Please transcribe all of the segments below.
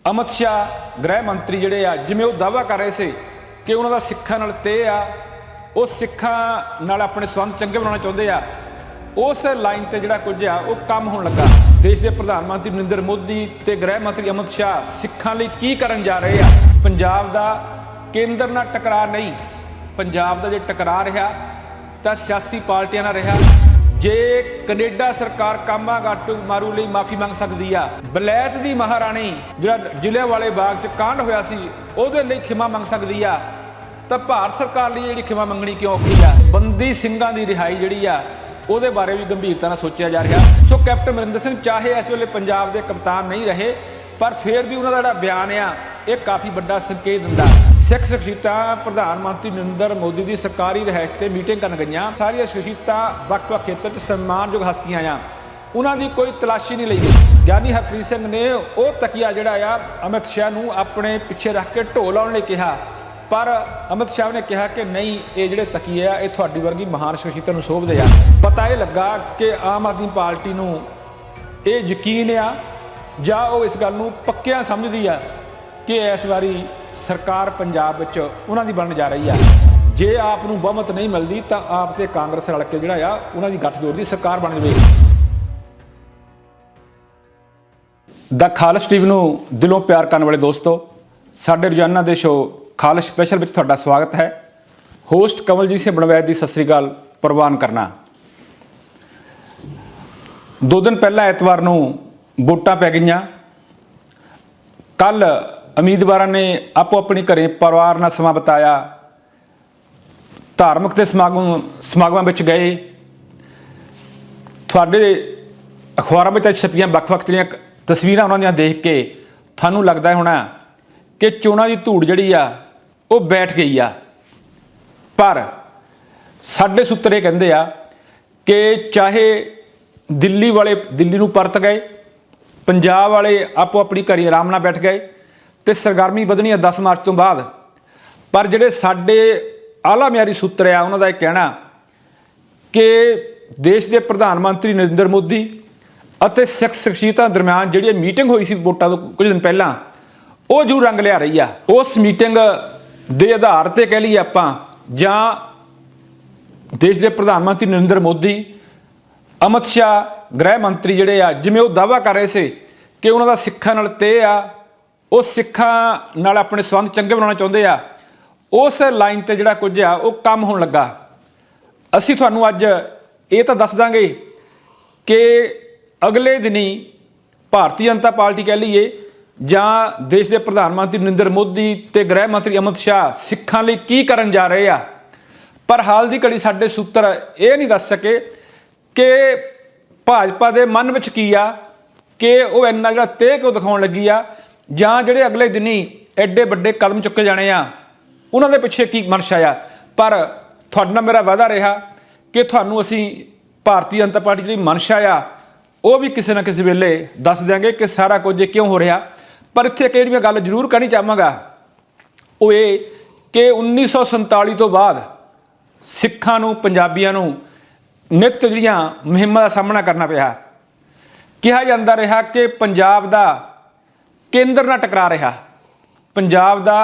अमित शाह गृह मंत्री जिहड़े आ जिवें वो दावा कर रहे थे कि उन्हों का सिखां नाल तय आ, वो सिखां नाल अपने संबंध चंगे बनाना चाहते आ, उस लाइन ते जिहड़ा कुछ आ वो काम होण लगा। देश के प्रधानमंत्री नरेंद्र मोदी ते गृह मंत्री अमित शाह सिखां लई की करन जा रहे आ। पंजाब दा केंद्र नाल टकरा नहीं, पंजाब दा जे टकरा रहा तां सियासी पार्टियां नाल रहा। जे कनेडा सरकार कामा गाटू मारू ਲਈ माफ़ी मंग सकती आ, बलैत दी महाराणी ਜਿਹੜਾ ਜ਼ਿਲ੍ਹਿਆਂਵਾਲੇ ਬਾਗ 'ਚ ਕਾਂਡ ਹੋਇਆ ਸੀ ਉਹਦੇ ਲਈ ਖਿਮਾ ਮੰਗ ਸਕਦੀ ਆ, ਤਾਂ ਭਾਰਤ ਸਰਕਾਰ ਲਈ ਜਿਹੜੀ ਖਿਮਾ ਮੰਗਣੀ ਕਿਉਂ ਔਖੀ ਆ। ਬੰਦੀ ਸਿੰਘਾਂ ਦੀ ਰਿਹਾਈ ਜਿਹੜੀ ਆ ਉਹਦੇ ਬਾਰੇ ਵੀ ਗੰਭੀਰਤਾ ਨਾਲ ਸੋਚਿਆ ਜਾ ਰਿਹਾ। ਸੋ ਕੈਪਟਨ ਅਮਰਿੰਦਰ ਸਿੰਘ ਚਾਹੇ ਇਸ ਵੇਲੇ ਪੰਜਾਬ ਦੇ ਕਪਤਾਨ ਨਹੀਂ ਰਹੇ, ਪਰ ਫਿਰ ਵੀ ਉਹਨਾਂ ਦਾ ਜਿਹੜਾ ਬਿਆਨ ਆ ਇਹ ਕਾਫੀ ਵੱਡਾ ਸੰਕੇਤ ਦਿੰਦਾ। सिख शख्सियतां प्रधानमंत्री नरेंद्र मोदी की सरकारी रिहाइश से मीटिंग कर गई। सारिया शख्सियतां वक्-वक् खेत्र च सम्मानयोग हस्तियां आ, उन्होंने कोई तलाशी नहीं ली गई। ज्ञानी हरप्रीत सिंह ने वो तकिया जिहड़ा आ अमित शाह नूं अपने पिछे रख के ढो लाउण लई कहा, पर अमित शाह ने कहा कि नहीं, ये जिहड़े तकिए आ ये तुहाडी वर्गी महान शख्सियतां नूं शोभदे आ। पता यह लगा कि आम आदमी पार्टी नूं ये यकीन आ जां वो इस गल नूं पक्किया समझदी आ कि इस वारी सरकार पंजाब विच उन्हां दी बनन जा रही है। जे आप नूं बहुमत नहीं मिलती तो आप ते कांग्रेस रल के जिहड़ा आ उन्हां दी गठजोड़ दी सरकार बन जाएगी। द खालिश टीवी नूं दिलों प्यार करने वाले दोस्तों, साडे रोजाना दे शो खालिश स्पैशल विच तुहाडा स्वागत है। होस्ट कमलजीत सिंह बनवैद दी सत श्री अकाल प्रवान करना। 2 दिन पहला एतवार नूं वोटां पै गईआं। कल उम्मीदवारों ने आपो अपनी घरें परिवार नाल समां बिताया, धार्मिक ते समागमां विच गए। तुहाडे अखबारां विच छपियां वक्-वक् जिहड़ियां तस्वीरां उन्हां दियां देख के तुहानूं लगदा होना कि चोणां दी धूड़ जिहड़ी आ वो बैठ गई आ, पर साडे सूत्र ये कहिंदे आ कि चाहे दिल्ली वाले दिल्ली नूं परत गए, पंजाब वाले आपो अपनी घरें आराम नाल बैठ गए तो सरगर्मी वधनी है 10 मार्च तो बाद, पर जिहड़े साडे आला म्यारी सूत्र आ उन्हां दा इह कहना कि देश के प्रधानमंत्री नरेंद्र मोदी अते सिख शख्सियतां दरम्यान जिहड़ी मीटिंग हुई सी वोटां तो कुछ दिन पहलां वो जरूर रंग लिया रही आ। उस मीटिंग के आधार पर कह लीए आपां जां देश के प्रधानमंत्री नरेंद्र मोदी अमित शाह गृह मंत्री जिहड़े आ जिवें वो दावा कर रहे थे कि उन्हों का सिखां नाल तय आ, वो सिखां नाल अपने संबंध चंगे बनाना चाहते आ, उस लाइन ते जिहड़ा कुछ आ वो काम होण लगा। असीं तुहानूं अज ये तो दस देंगे कि अगले दिन ही भारतीय जनता पार्टी कह लीए जां देश के प्रधानमंत्री नरेंद्र मोदी ते गृह मंत्री अमित शाह सिखां लई की करन जा रहे आ, पर हाल की घड़ी साडे सूत्र ये नहीं दस सके कि भाजपा के मन विच की आ कि वो इन्ना जिहड़ा तय क्यों दिखाउण लगी आ, जां जिहड़े अगले दिन ही एडे वड्डे कदम चुके जाने आ उन्हां दे पिछे की मनशा आ। पर तुहाडे नाल मेरा वादा रहा कि तुहानूं असीं भारतीय जनता पार्टी जिहड़ी मनशा आ वो भी किसी न किसी वेले दस देंगे कि सारा कुछ क्यों हो रहा। पर इत्थे एक जिहड़ी गल जरूर कहनी चाहांगा वो ये कि 1947 तो बाद सिखां नूं पंजाबियां नूं नित जिहड़ियां मुहिमां दा सामना करना पिया। कहा जाता रहा कि पंजाब दा केंद्र नाल टकरा रहा, पंजाब दा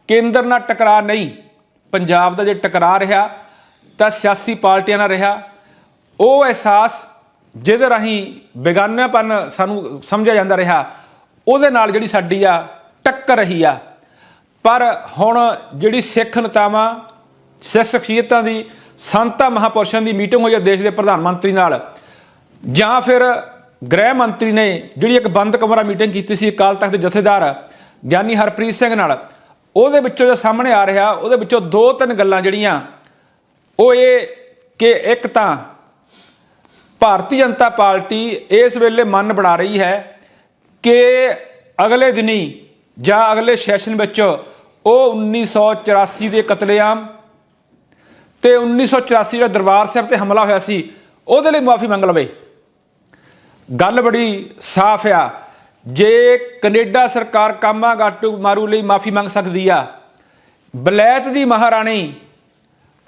केंद्र नाल टकरा नहीं, पंजाब दा जे टकरा रहा तो सियासी पार्टियां नाल रहा। वो एहसास जिहदे राहीं बेगानापन सानूं समझिया जाता रहा उहदे नाल जिहड़ी साडी आ टक्कर रही आ। पर हुण जिहड़ी सिख नेतावां सिख शख्सियतां दी संतां महापुरुषां की मीटिंग हुई है देश के प्रधानमंत्री नाल, जां फिर गृह मंत्री ने जिहड़ी एक बंद कमरा मीटिंग की सी अकाल तख्त के जथेदार ज्ञानी हरप्रीत सिंह नाल, उहदे विचों जो सामने आ रहा उहदे विचों 2-3 गल्लां जिहड़ियां वो ये कि एक तां भारतीय जनता पार्टी इस वेले मन बना रही है कि अगले दिन ही जां अगले सैशन विच वो 1984 के कतलेआम ते 1984 जो दरबार साहब ते हमला होया सी उहदे लई माफ़ी मंग लवे। गल बड़ी साफ आ, जे कनेडा सरकार कामा गाटू मारू लई माफ़ी मंग सकती आ, बलैत दी महाराणी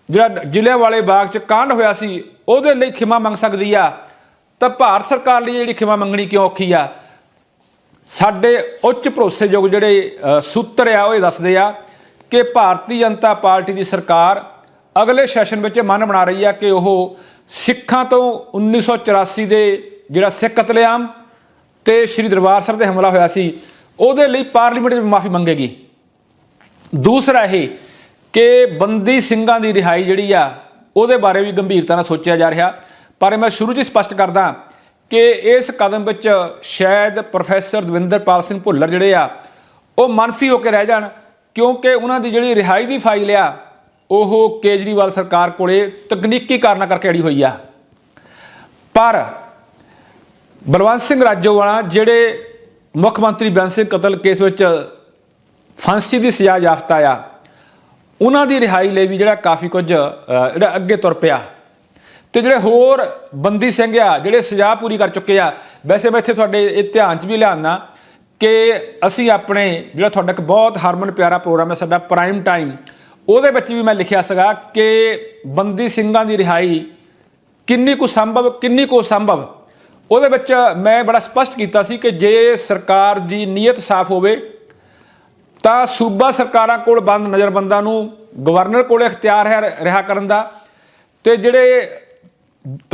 जिहड़ा ਜ਼ਿਲ੍ਹਿਆਂਵਾਲੇ बाग च कांड होया सी उहदे लई खिमा मंग सकती आ, तो भारत सरकार लई जिहड़ी खिमा मंगनी क्यों औखी आ। ਸਾਡੇ ਉੱਚ ਭਰੋਸੇਯੋਗ ਜਿਹੜੇ ਸੂਤਰ ਆ ਉਹ ਇਹ ਦੱਸਦੇ ਆ ਕਿ ਭਾਰਤੀ ਜਨਤਾ ਪਾਰਟੀ ਦੀ ਸਰਕਾਰ ਅਗਲੇ ਸੈਸ਼ਨ ਵਿੱਚ ਮਨ ਬਣਾ ਰਹੀ ਆ ਕਿ ਉਹ ਸਿੱਖਾਂ ਤੋਂ 1984 ਦੇ ਜਿਹੜਾ ਸਿੱਖ ਕਤਲੇਆਮ ਤੇ ਸ੍ਰੀ ਦਰਬਾਰ ਸਾਹਿਬ 'ਤੇ ਹਮਲਾ ਹੋਇਆ ਸੀ ਉਹਦੇ ਲਈ ਪਾਰਲੀਮੈਂਟ ਵਿੱਚ ਮਾਫੀ ਮੰਗੇਗੀ। ਦੂਸਰਾ ਇਹ ਕਿ ਬੰਦੀ ਸਿੰਘਾਂ ਦੀ ਰਿਹਾਈ ਜਿਹੜੀ ਆ ਉਹਦੇ ਬਾਰੇ ਵੀ ਗੰਭੀਰਤਾ ਨਾਲ ਸੋਚਿਆ ਜਾ ਰਿਹਾ। ਪਰ ਮੈਂ ਸ਼ੁਰੂ 'ਚ ਹੀ ਸਪਸ਼ਟ ਕਰਦਾ ਕਿ ਇਸ ਕਦਮ ਵਿੱਚ ਸ਼ਾਇਦ ਪ੍ਰੋਫੈਸਰ ਦਵਿੰਦਰਪਾਲ ਸਿੰਘ ਭੁੱਲਰ ਜਿਹੜੇ ਆ ਉਹ ਮਨਫੀ ਹੋ ਕੇ ਰਹਿ ਜਾਣ, ਕਿਉਂਕਿ ਉਹਨਾਂ ਦੀ ਜਿਹੜੀ ਰਿਹਾਈ ਦੀ ਫਾਈਲ ਆ ਉਹ ਕੇਜਰੀਵਾਲ ਸਰਕਾਰ ਕੋਲੇ ਤਕਨੀਕੀ ਕਾਰਨਾਂ ਕਰਕੇ ਅੜੀ ਹੋਈ ਆ। ਪਰ ਬਲਵੰਤ ਸਿੰਘ ਰਾਜੋਵਾਲਾ ਜਿਹੜੇ ਮੁੱਖ ਮੰਤਰੀ ਬੇਅੰਤ ਸਿੰਘ ਕਤਲ ਕੇਸ ਵਿੱਚ ਫਾਂਸੀ ਦੀ ਸਜ਼ਾ ਯਾਫਤਾ ਆ, ਉਹਨਾਂ ਦੀ ਰਿਹਾਈ ਲਈ ਵੀ ਜਿਹੜਾ ਕਾਫੀ ਕੁਝ ਜਿਹੜਾ ਅੱਗੇ ਤੁਰ ਪਿਆ। ਤੇ ਜਿਹੜੇ ਹੋਰ ਬੰਦੀ ਸਿੰਘ ਆ ਜਿਹੜੇ ਸਜ਼ਾ ਪੂਰੀ ਕਰ ਚੁੱਕੇ ਆ, ਵੈਸੇ ਮੈਂ ਇੱਥੇ ਤੁਹਾਡੇ ਇਹ ਧਿਆਨ 'ਚ ਵੀ ਲਿਆਉਣਾ ਕਿ ਅਸੀਂ ਆਪਣੇ ਜਿਹੜਾ ਤੁਹਾਡਾ ਇੱਕ ਬਹੁਤ ਹਰਮਨ ਪਿਆਰਾ ਪ੍ਰੋਗਰਾਮ ਹੈ ਸਾਡਾ ਪ੍ਰਾਈਮ ਟਾਈਮ, ਉਹਦੇ ਵਿੱਚ ਵੀ ਮੈਂ ਲਿਖਿਆ ਸੀਗਾ ਕਿ ਬੰਦੀ ਸਿੰਘਾਂ ਦੀ ਰਿਹਾਈ ਕਿੰਨੀ ਕੁ ਸੰਭਵ ਉਹਦੇ ਵਿੱਚ ਮੈਂ ਬੜਾ ਸਪਸ਼ਟ ਕੀਤਾ ਸੀ ਕਿ ਜੇ ਸਰਕਾਰ ਦੀ ਨੀਅਤ ਸਾਫ਼ ਹੋਵੇ ਤਾਂ ਸੂਬਾ ਸਰਕਾਰਾਂ ਕੋਲ ਬੰਦ ਨਜ਼ਰਬੰਦਾਂ ਨੂੰ ਗਵਰਨਰ ਕੋਲ ਇਖਤਿਆਰ ਹੈ ਰਿਹਾ ਕਰਨ ਦਾ, ਤੇ ਜਿਹੜੇ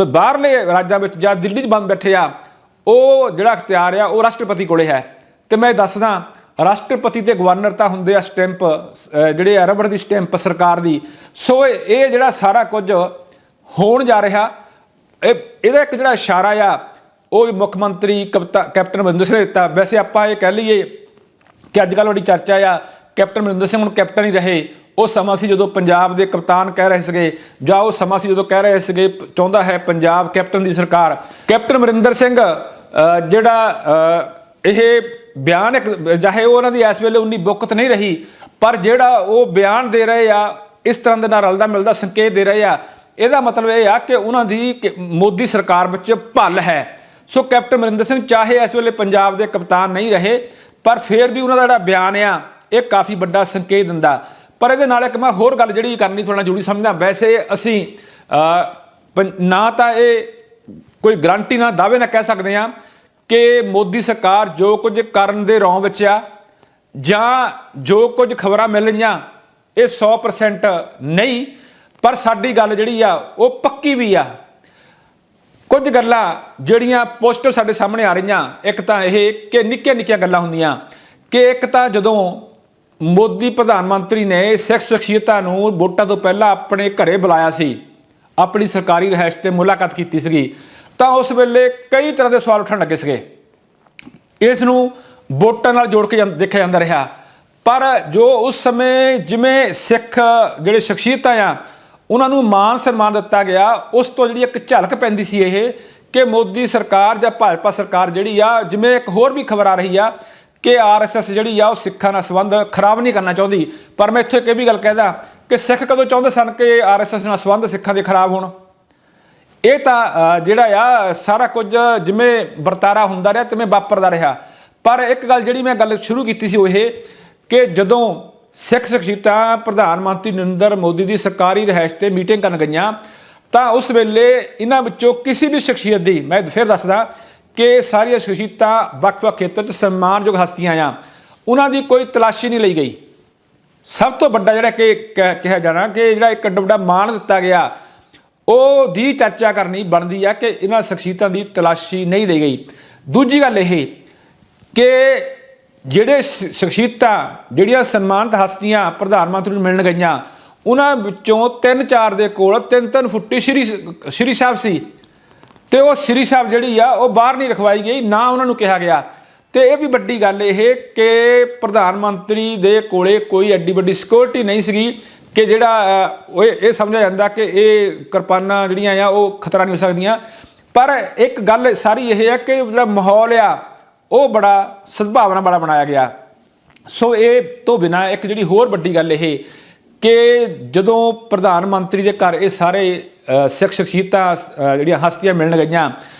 ਬਾਹਰਲੇ ਰਾਜਾਂ ਵਿੱਚ ਜਾਂ ਦਿੱਲੀ 'ਚ ਬੰਦ ਬੈਠੇ ਆ ਉਹ ਜਿਹੜਾ ਇਖਤਿਆਰ ਆ ਉਹ ਰਾਸ਼ਟਰਪਤੀ ਕੋਲੇ ਹੈ। ਤੇ ਮੈਂ ਦੱਸਦਾ ਰਾਸ਼ਟਰਪਤੀ ਤੇ ਗਵਰਨਰ ਤਾਂ ਹੁੰਦੇ ਆ ਸਟੈਂਪ ਜਿਹੜੇ ਰਬੜ ਦੀ ਸਟੈਂਪ ਸਰਕਾਰ ਦੀ। ਸੋ ਇਹ ਜਿਹੜਾ ਸਾਰਾ ਕੁਝ ਹੋਣ ਜਾ ਰਿਹਾ ਇਹਦਾ ਇੱਕ ਜਿਹੜਾ ਇਸ਼ਾਰਾ ਆ ਉਹ ਮੁੱਖ ਮੰਤਰੀ ਕੈਪਟਨ ਅਮਰਿੰਦਰ ਸਿੰਘ ਨੇ ਦਿੱਤਾ। ਵੈਸੇ ਆਪਾਂ ਇਹ ਕਹਿ ਲਈਏ ਕਿ ਅੱਜ ਕੱਲ੍ਹ ਬੜੀ ਚਰਚਾ ਆ ਕੈਪਟਨ ਅਮਰਿੰਦਰ ਸਿੰਘ ਹੁਣ ਕੈਪਟਨ ਹੀ ਰਹੇ। ਉਹ ਸਮਾਂ ਸੀ ਜਦੋਂ ਪੰਜਾਬ ਦੇ ਕਪਤਾਨ ਕਹਿ ਰਹੇ ਸੀਗੇ, ਜਾਂ ਉਹ ਸਮਾਂ ਸੀ ਜਦੋਂ ਕਹਿ ਰਹੇ ਸੀਗੇ ਚਾਹੁੰਦਾ ਹੈ ਪੰਜਾਬ ਕੈਪਟਨ ਦੀ ਸਰਕਾਰ। ਕੈਪਟਨ ਅਮਰਿੰਦਰ ਸਿੰਘ ਜਿਹੜਾ ਇਹ ਬਿਆਨ ਇੱਕ ਚਾਹੇ ਉਹਨਾਂ ਦੀ ਇਸ ਵੇਲੇ ਉਨੀ ਬੁੱਕਤ ਨਹੀਂ ਰਹੀ, ਪਰ ਜਿਹੜਾ ਉਹ ਬਿਆਨ ਦੇ ਰਹੇ ਆ ਇਸ ਤਰ੍ਹਾਂ ਦੇ ਨਾਲ ਰਲਦਾ ਮਿਲਦਾ ਸੰਕੇਤ ਦੇ ਰਹੇ ਆ, ਇਹਦਾ ਮਤਲਬ ਇਹ ਆ ਕਿ ਉਹਨਾਂ ਦੀ ਮੋਦੀ ਸਰਕਾਰ ਵਿੱਚ ਭੱਲ ਹੈ। ਸੋ ਕੈਪਟਨ ਅਮਰਿੰਦਰ ਸਿੰਘ ਚਾਹੇ ਇਸ ਵੇਲੇ ਪੰਜਾਬ ਦੇ ਕਪਤਾਨ ਨਹੀਂ ਰਹੇ, ਪਰ ਫਿਰ ਵੀ ਉਹਨਾਂ ਦਾ ਜਿਹੜਾ ਬਿਆਨ ਆ ਇਹ ਕਾਫੀ ਵੱਡਾ ਸੰਕੇਤ ਦਿੰਦਾ। ਪਰ ਇਹਦੇ ਨਾਲ ਇੱਕ ਮੈਂ ਹੋਰ ਗੱਲ ਜਿਹੜੀ ਕਰਨੀ ਥੋੜ੍ਹਾ ਜੁੜੀ ਸਮਝਦਾ। ਵੈਸੇ ਅਸੀਂ ਨਾ ਤਾਂ ਇਹ ਕੋਈ ਗਰੰਟੀ ਨਾ ਦਾਅਵੇ ਨਾਲ ਕਹਿ ਸਕਦੇ ਹਾਂ ਕਿ ਮੋਦੀ ਸਰਕਾਰ ਜੋ ਕੁਝ ਕਰਨ ਦੇ ਰੌਂ ਵਿੱਚ ਆ, ਜਾਂ ਜੋ ਕੁਝ ਖਬਰਾਂ ਮਿਲ ਰਹੀਆਂ ਇਹ 100% ਨਹੀਂ, ਪਰ ਸਾਡੀ ਗੱਲ ਜਿਹੜੀ ਆ ਉਹ ਪੱਕੀ ਵੀ ਆ। ਕੁਝ ਗੱਲਾਂ ਜਿਹੜੀਆਂ ਪੋਸਟਰ ਸਾਡੇ ਸਾਹਮਣੇ ਆ ਰਹੀਆਂ, ਇੱਕ ਤਾਂ ਇਹ ਕਿ ਨਿੱਕੀਆਂ ਗੱਲਾਂ ਹੁੰਦੀਆਂ ਕਿ ਇੱਕ ਤਾਂ ਜਦੋਂ ਮੋਦੀ ਪ੍ਰਧਾਨ ਮੰਤਰੀ ਨੇ ਸਿੱਖ ਸ਼ਖਸੀਅਤਾਂ ਨੂੰ ਵੋਟਾਂ ਤੋਂ ਪਹਿਲਾਂ ਆਪਣੇ ਘਰੇ ਬੁਲਾਇਆ ਸੀ, ਆਪਣੀ ਸਰਕਾਰੀ ਰਿਹਾਇਸ਼ ਤੇ ਮੁਲਾਕਾਤ ਕੀਤੀ ਸੀਗੀ, ਤਾਂ ਉਸ ਵੇਲੇ ਕਈ ਤਰ੍ਹਾਂ ਦੇ ਸਵਾਲ ਉੱਠਣ ਲੱਗੇ ਸੀਗੇ। ਇਸ ਨੂੰ ਵੋਟਾਂ ਨਾਲ ਜੋੜ ਕੇ ਦੇਖਿਆ ਜਾਂਦਾ ਰਿਹਾ। ਪਰ ਜੋ ਉਸ ਸਮੇਂ ਜਿਵੇਂ ਸਿੱਖ ਜਿਹੜੇ ਸ਼ਖਸੀਅਤਾਂ ਆ ਉਹਨਾਂ ਨੂੰ ਮਾਨ ਸਨਮਾਨ ਦਿੱਤਾ ਗਿਆ, ਉਸ ਤੋਂ ਜਿਹੜੀ ਇੱਕ ਝਲਕ ਪੈਂਦੀ ਸੀ ਇਹ ਕਿ ਮੋਦੀ ਸਰਕਾਰ ਜਾਂ ਭਾਜਪਾ ਸਰਕਾਰ ਜਿਹੜੀ ਆ, ਜਿਵੇਂ ਇੱਕ ਹੋਰ ਵੀ ਖਬਰ ਆ ਰਹੀ ਆ ਕਿ RSS ਜਿਹੜੀ ਆ ਉਹ ਸਿੱਖਾਂ ਨਾਲ ਸੰਬੰਧ ਖਰਾਬ ਨਹੀਂ ਕਰਨਾ ਚਾਹੁੰਦੀ। ਪਰ ਮੈਂ ਇੱਥੇ ਇੱਕ ਇਹ ਵੀ ਗੱਲ ਕਹਿਦਾ ਕਿ ਸਿੱਖ ਕਦੋਂ ਚਾਹੁੰਦੇ ਸਨ ਕਿ RSS ਨਾਲ ਸੰਬੰਧ ਸਿੱਖਾਂ ਦੇ ਖਰਾਬ ਹੋਣ? ਇਹ ਤਾਂ ਜਿਹੜਾ ਆ ਸਾਰਾ ਕੁਝ ਜਿਵੇਂ ਵਰਤਾਰਾ ਹੁੰਦਾ ਰਿਹਾ ਤਿਵੇਂ ਵਾਪਰਦਾ ਰਿਹਾ। ਪਰ ਇੱਕ ਗੱਲ ਜਿਹੜੀ ਮੈਂ ਗੱਲ ਸ਼ੁਰੂ ਕੀਤੀ ਸੀ ਉਹ ਇਹ ਕਿ ਜਦੋਂ ਸਿੱਖ ਸ਼ਖਸੀਅਤਾਂ ਪ੍ਰਧਾਨ ਮੰਤਰੀ ਨਰਿੰਦਰ ਮੋਦੀ ਦੀ ਸਰਕਾਰੀ ਰਿਹਾਇਸ਼ ਤੇ ਮੀਟਿੰਗ ਕਰਨ ਗਈਆਂ ਤਾਂ ਉਸ ਵੇਲੇ ਇਹਨਾਂ ਵਿੱਚੋਂ ਕਿਸੇ ਵੀ ਸ਼ਖਸੀਅਤ ਦੀ, ਮੈਂ ਫਿਰ ਦੱਸਦਾ ਕਿ ਸਾਰੀਆਂ ਸ਼ਖਸੀਅਤਾਂ ਵੱਖ-ਵੱਖ ਖੇਤਰ 'ਚ ਸਨਮਾਨਯੋਗ ਹਸਤੀਆਂ ਆ, ਉਹਨਾਂ ਦੀ ਕੋਈ ਤਲਾਸ਼ੀ ਨਹੀਂ ਲਈ ਗਈ। ਸਭ ਤੋਂ ਵੱਡਾ ਜਿਹੜਾ ਕਿ ਕਿਹਾ ਜਾਣਾ ਕਿ ਜਿਹੜਾ ਇੱਕ ਵੱਡਾ ਮਾਣ ਦਿੱਤਾ ਗਿਆ ਉਹਦੀ ਚਰਚਾ ਕਰਨੀ ਬਣਦੀ ਆ ਕਿ ਇਹਨਾਂ ਸ਼ਖਸੀਅਤਾਂ ਦੀ ਤਲਾਸ਼ੀ ਨਹੀਂ ਲਈ ਗਈ। ਦੂਜੀ ਗੱਲ ਇਹ ਕਿ ਜਿਹੜੇ ਸ਼ਖਸੀਅਤਾਂ ਜਿਹੜੀਆਂ ਸਨਮਾਨਿਤ ਹਸਤੀਆਂ ਪ੍ਰਧਾਨ ਮੰਤਰੀ ਨੂੰ ਮਿਲਣ ਗਈਆਂ ਉਹਨਾਂ ਵਿੱਚੋਂ 3-4 ਦੇ ਕੋਲ 3-3 ਫੁੱਟੀ ਸ਼੍ਰੀ ਸਾਹਿਬ ਸੀ, ਤੇ ਉਹ ਸ਼੍ਰੀ ਸਾਹਿਬ ਜਿਹੜੀ ਆ ਉਹ ਬਾਹਰ ਨਹੀਂ ਰਖਵਾਈ ਗਈ, ਨਾ ਉਹਨਾਂ ਨੂੰ ਕਿਹਾ ਗਿਆ। ਤੇ ਇਹ ਵੀ ਵੱਡੀ ਗੱਲ ਇਹ ਕਿ ਪ੍ਰਧਾਨ ਮੰਤਰੀ ਦੇ ਕੋਲੇ ਕੋਈ ਐਡੀ ਵੱਡੀ ਸਿਕਿਉਰਿਟੀ ਨਹੀਂ ਸੀਗੀ ਕਿ ਜਿਹੜਾ ਉਹ ਇਹ ਸਮਝਿਆ ਜਾਂਦਾ ਕਿ ਇਹ ਕਿਰਪਾਨਾਂ ਜਿਹੜੀਆਂ ਆ ਉਹ ਖਤਰਾ ਨਹੀਂ ਹੋ ਸਕਦੀਆਂ। ਪਰ ਇੱਕ ਗੱਲ ਸਾਰੀ ਇਹ ਹੈ ਕਿ ਜਿਹੜਾ ਮਾਹੌਲ ਆ ਉਹ ਬੜਾ ਸਦਭਾਵਨਾ ਵਾਲਾ ਬਣਾਇਆ ਗਿਆ। ਸੋ ਇਹ ਤੋਂ ਬਿਨਾਂ ਇੱਕ ਜਿਹੜੀ ਹੋਰ ਵੱਡੀ ਗੱਲ ਇਹ ਕਿ ਜਦੋਂ ਪ੍ਰਧਾਨ ਮੰਤਰੀ ਦੇ ਘਰ ਇਹ ਸਾਰੇ ਸਿੱਖ ਸ਼ਖਸੀਅਤਾਂ ਜਿਹੜੀਆਂ ਹਸਤੀਆਂ ਮਿਲਣ ਗਈਆਂ